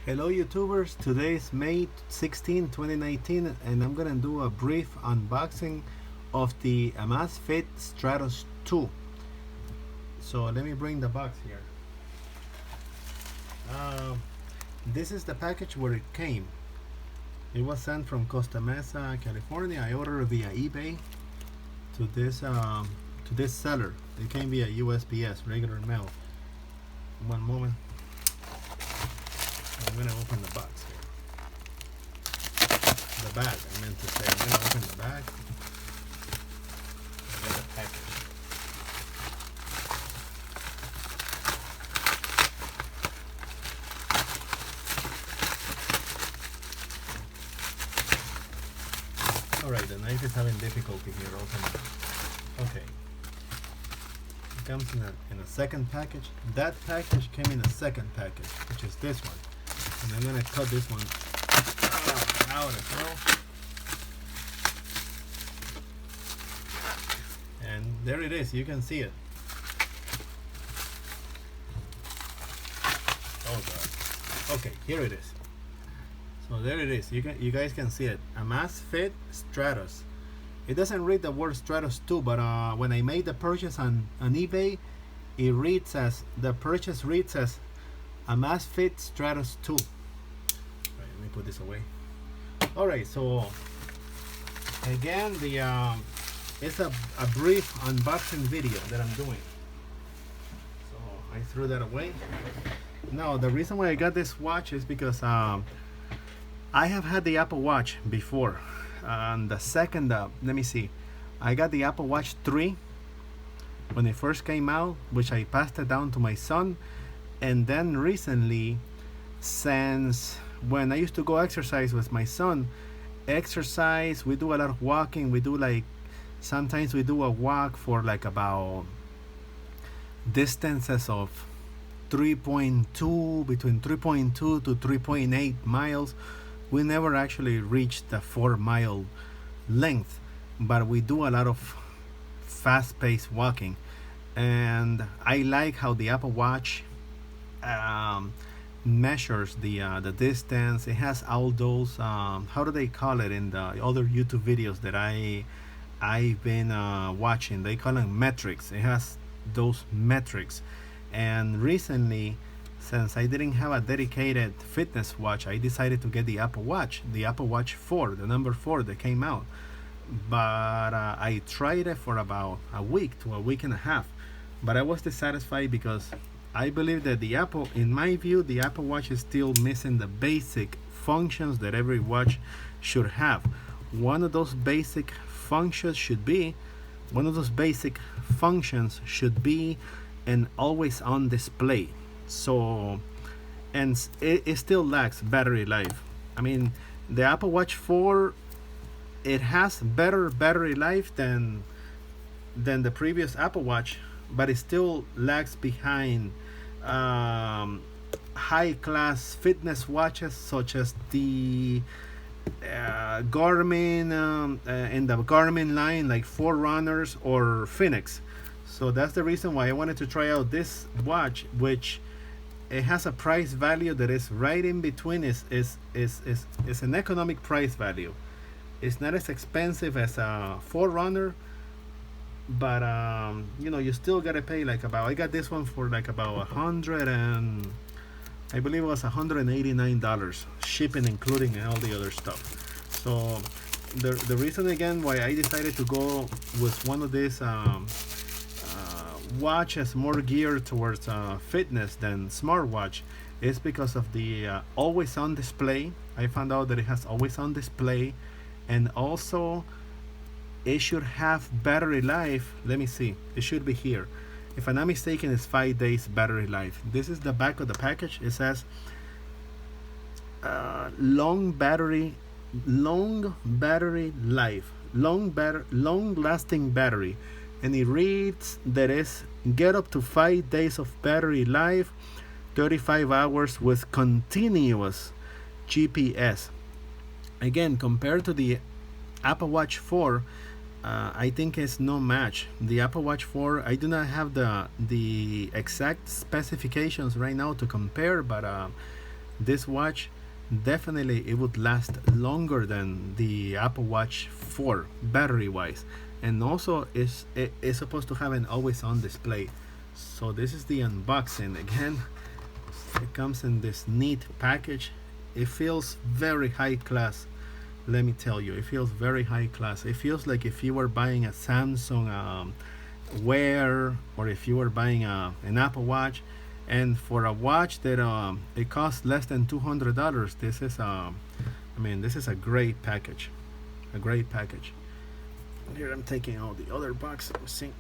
Hello YouTubers, today is May 16, 2019 and I'm gonna do a brief unboxing of the Amazfit Stratos 2. So let me bring the box here. Uh, this is the package where it came. It was sent from Costa Mesa, California. I ordered via eBay to this seller. It came via USPS, regular mail. One moment. I'm gonna open the box here. The bag, I meant to say. I'm gonna open the bag. I got a package. Alright, the knife is having difficulty here opening. Okay. It comes in a second package. That package came in a second package, which is this one. And I'm gonna cut this one out as well. And there it is, you can see it. Oh god. Okay, here it is. So there it is. You guys can see it. Amazfit Stratos. It doesn't read the word Stratos 2, but when I made the purchase on eBay, it reads as the purchase reads as Amazfit Stratos 2. Right, let me put this away. Alright, so again, it's a brief unboxing video that I'm doing. So I threw that away. Now, the reason why I got this watch is because I have had the Apple Watch before. The second, let me see, I got the Apple Watch 3 when it first came out, which I passed it down to my son. And then recently, since when I used to go exercise with my son, we do a lot of walking. Sometimes we do a walk for like about distances of 3.2, between 3.2 to 3.8 miles. We never actually reached the 4-mile length, but we do a lot of fast-paced walking. And I like how the Apple Watch measures the distance. It has all those how do they call it in the other YouTube videos that I've been watching? They call them metrics. It has those metrics. And recently, since I didn't have a dedicated fitness watch, I decided to get the Apple Watch 4, the number 4 that came out. But I tried it for about a week to a week and a half. But I was dissatisfied because I believe that in my view, the Apple Watch is still missing the basic functions that every watch should have. One of those basic functions should be an always-on display. So, and it still lacks battery life. I mean, the Apple Watch 4, it has better battery life than the previous Apple Watch, but it still lags behind high-class fitness watches such as the Garmin in the Garmin line, like Forerunners or Phoenix. So that's the reason why I wanted to try out this watch, which it has a price value that is right in between. Is an economic price value. It's not as expensive as a Forerunner, but you still gotta pay like about. I got this one for like about I believe it was $189, shipping including and all the other stuff. So the reason again why I decided to go with one of these watches more geared towards fitness than smartwatch is because of the always-on display. I found out that it has always-on display, and also it should have battery life. Let me see, it should be here. If I'm not mistaken, it's 5 days battery life. This is the back of the package. It says long lasting battery, and it reads that is get up to 5 days of battery life, 35 hours with continuous GPS. Again, compared to the Apple Watch 4, I think it's no match. The Apple Watch 4, I do not have the exact specifications right now to compare, but this watch definitely it would last longer than the Apple Watch 4 battery wise, and also is supposed to have an always on display. So this is the unboxing again. It comes in this neat package. It feels very high class. Let me tell you, it feels very high class. It feels like if you were buying a Samsung Wear, or if you were buying an Apple Watch, and for a watch that it costs less than $200, this is I mean, this is a great package, a great package. Here I'm taking out the other box, see,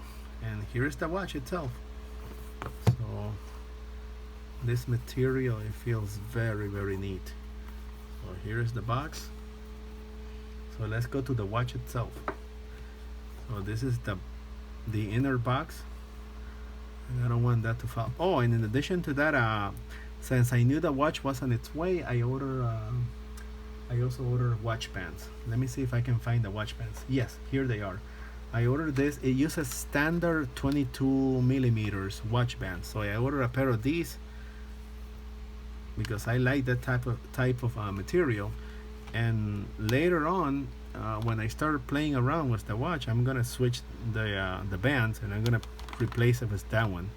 and here is the watch itself. So this material, it feels very, very neat. So here is the box. So let's go to the watch itself. So this is the inner box, and I don't want that to fall. Oh, and in addition to that, since I knew the watch was on its way, I also ordered watch bands. Let me see if I can find the watch bands. Yes, here they are. I ordered this. It uses standard 22 millimeters watch bands, so I ordered a pair of these because I like that type of material. And later on, when I started playing around with the watch, I'm gonna switch the bands, and I'm gonna replace it with that one.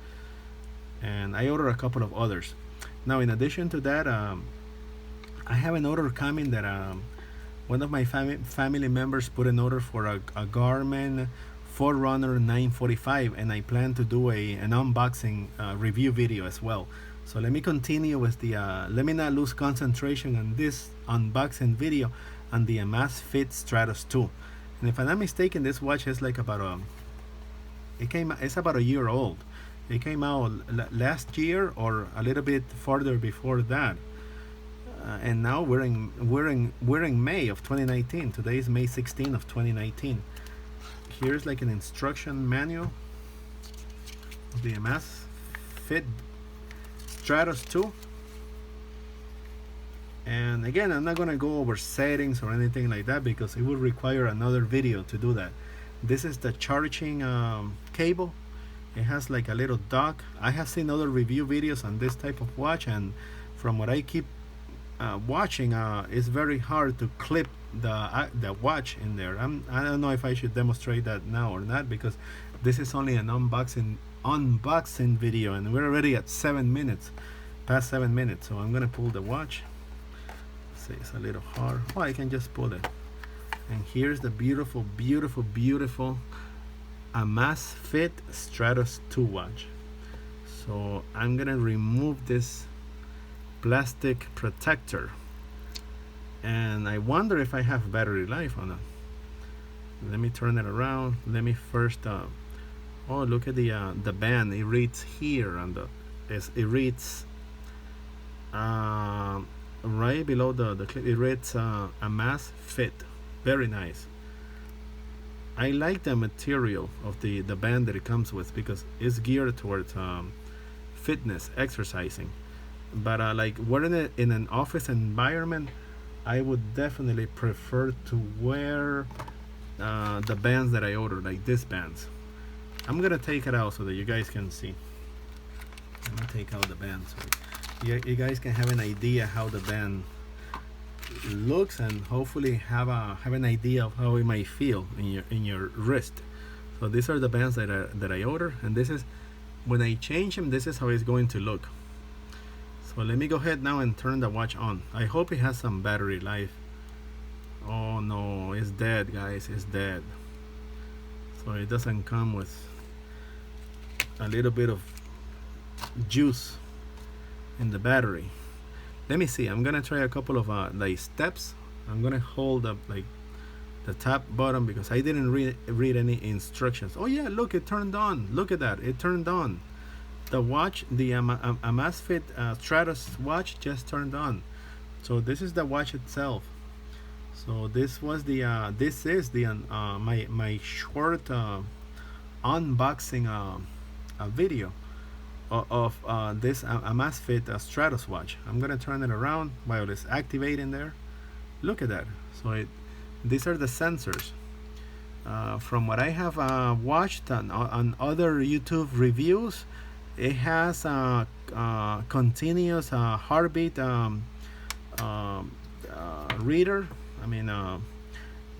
And I ordered a couple of others. Now, in addition to that, I have an order coming that one of my family members put an order for a Garmin Forerunner 945, and I plan to do an unboxing review video as well. So let me continue with the let me not lose concentration on this unboxing video on the Amazfit Stratos 2. And if I'm not mistaken, this watch is like about it's about a year old. It came out last year or a little bit further before that. And now we're in May of 2019. Today is May 16 of 2019. Here's like an instruction manual of the Amazfit Stratos 2. And again, I'm not going to go over settings or anything like that because it would require another video to do that. This is the charging cable. It has like a little dock. I have seen other review videos on this type of watch, and from what I keep watching, it's very hard to clip the watch in there. I don't know if I should demonstrate that now or not, because this is only an unboxing video, and we're already at 7 minutes, past 7 minutes. So I'm gonna pull the watch. See, it's a little hard. Oh, I can just pull it. And here's the beautiful, beautiful, beautiful Amazfit Stratos 2 watch. So I'm gonna remove this plastic protector, and I wonder if I have battery life on it. Let me turn it around. Let me first oh, look at the band. It reads here on the it reads right below the clip. It reads Amazfit. Very nice. I like the material of the band that it comes with because it's geared towards fitness, exercising. But like wearing it in an office environment, I would definitely prefer to wear the bands that I ordered, like these bands. I'm gonna take it out so that you guys can see. Let me take out the band so you guys can have an idea how the band looks, and hopefully have an idea of how it might feel in your wrist. So these are the bands that I ordered, and this is when I change them. This is how it's going to look. So let me go ahead now and turn the watch on. I hope it has some battery life. Oh no, it's dead, guys. It's dead. So it doesn't come with a little bit of juice in the battery. Let me see. I'm gonna try a couple of like steps. I'm gonna hold up like the top button because I didn't read any instructions. Oh yeah, look, it turned on. Look at that, it turned on. The watch, the Amazfit Stratos watch just turned on. So this is the watch itself. So this was the this is the my short unboxing video of this Amazfit Stratos watch. I'm gonna turn it around while it's activating there. Look at that. So these are the sensors. From what I have watched on other YouTube reviews, It has a, continuous heartbeat reader. I mean,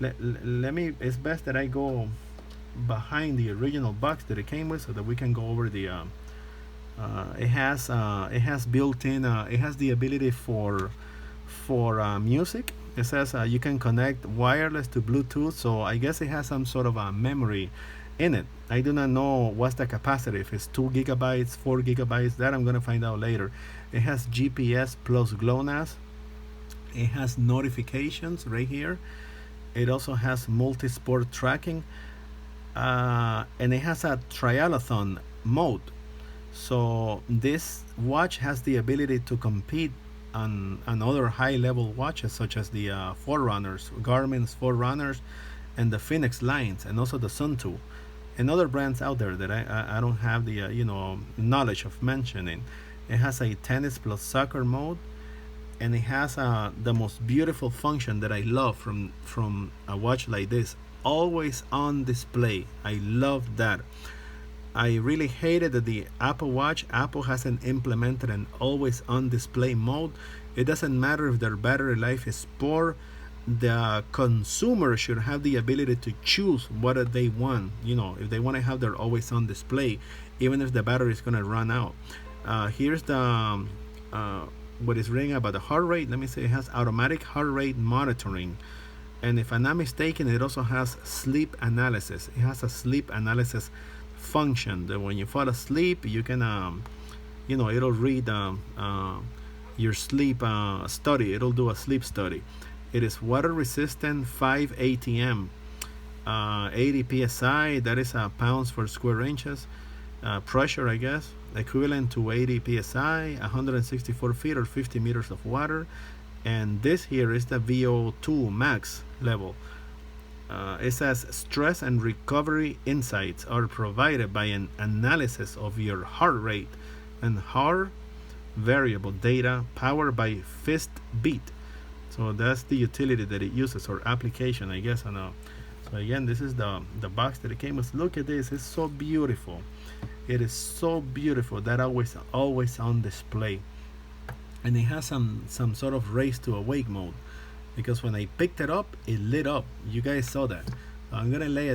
let me. It's best that I go behind the original box that it came with, so that we can go over the. It has built-in. It has the ability for music. It says you can connect wireless to Bluetooth, so I guess it has some sort of a memory in it. I do not know what's the capacity. If it's 2 GB, 4 GB, that I'm gonna find out later. It has GPS plus GLONASS. It has notifications right here. It also has multi-sport tracking, and it has a triathlon mode. So this watch has the ability to compete on other high-level watches, such as the Forerunners, Garmin's Forerunners, and the Phoenix lines, and also the Sun 2, and other brands out there that I don't have the knowledge of mentioning. It has a tennis plus soccer mode, and it has the most beautiful function that I love from a watch like this: always on display. I love that. I really hated that the Apple Watch, Apple hasn't implemented an always on display mode. It doesn't matter if their battery life is poor. The consumer should have the ability to choose what they want. If they want to have their always on display, even if the battery is going to run out. Here's the what is written about the heart rate. Let me say, it has automatic heart rate monitoring, and if I'm not mistaken, it also has sleep analysis. It has a sleep analysis function that when you fall asleep, you can it'll read your sleep study. It'll do a sleep study. It is water resistant, 5 ATM, 80 psi. That is pounds per square inches. Pressure, I guess, equivalent to 80 psi, 164 feet or 50 meters of water. And this here is the VO2 max level. It says stress and recovery insights are provided by an analysis of your heart rate and heart variable data powered by fist beat. So that's the utility that it uses, or application, I guess. I know. So again, this is the box that it came with. Look at this. It's so beautiful. It is so beautiful. That always on display, and it has some sort of race to awake mode, because when I picked it up, it lit up. You guys saw that. I'm gonna lay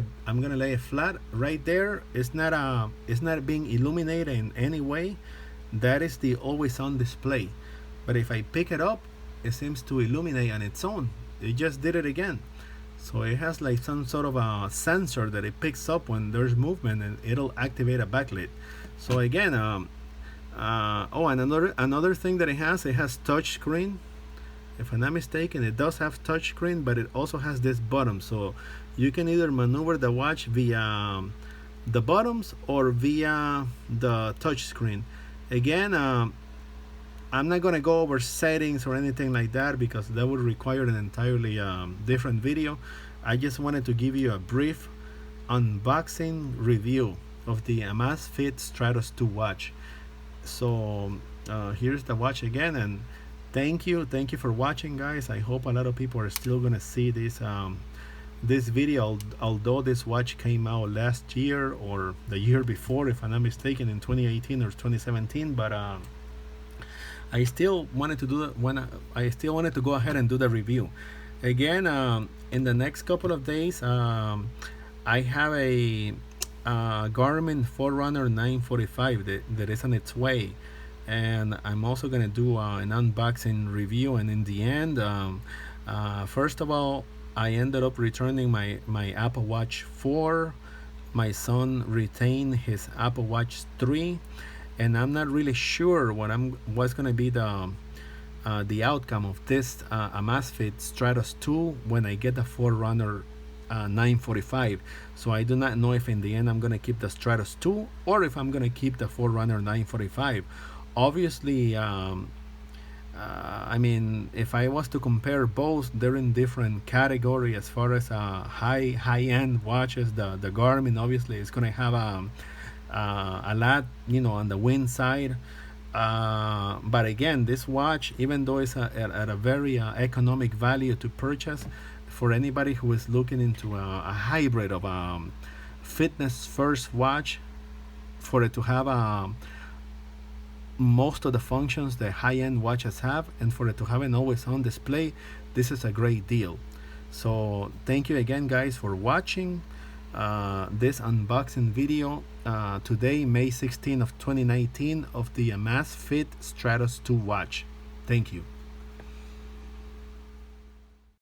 it flat right there. It's not being illuminated in any way. That is the always on display. But if I pick it up, it seems to illuminate on its own. It just did it again. So it has like some sort of a sensor that it picks up when there's movement, and it'll activate a backlit. So again, and another thing that it has touch screen. If I'm not mistaken, it does have touch screen, but it also has this button. So you can either maneuver the watch via the buttons or via the touch screen. Again, I'm not going to go over settings or anything like that, because that would require an entirely different video. I just wanted to give you a brief unboxing review of the Amazfit Stratos 2 watch. So here's the watch again, and thank you for watching, guys. I hope a lot of people are still going to see this video, although this watch came out last year or the year before, if I'm not mistaken, in 2018 or 2017. But I still wanted to go ahead and do the review again. In the next couple of days, I have a Garmin Forerunner 945 that is on its way, and I'm also gonna do an unboxing review. And in the end, first of all, I ended up returning my Apple Watch 4. My son retained his Apple Watch 3, and I'm not really sure what's gonna be the outcome of this Amazfit Stratos 2 when I get the Forerunner 945. So I do not know if in the end I'm gonna keep the Stratos 2 or if I'm gonna keep the Forerunner 945. Obviously, I mean, if I was to compare both, they're in different category as far as high-end watches. The Garmin obviously is gonna have a lot, on the wind side. But again, this watch, even though it's at a very economic value to purchase, for anybody who is looking into a hybrid of fitness first watch, for it to have most of the functions that high-end watches have, and for it to have an always on display, this is a great deal. So thank you again, guys, for watching this unboxing video today, May 16 of 2019, of the Amazfit Stratos 2 watch. Thank you.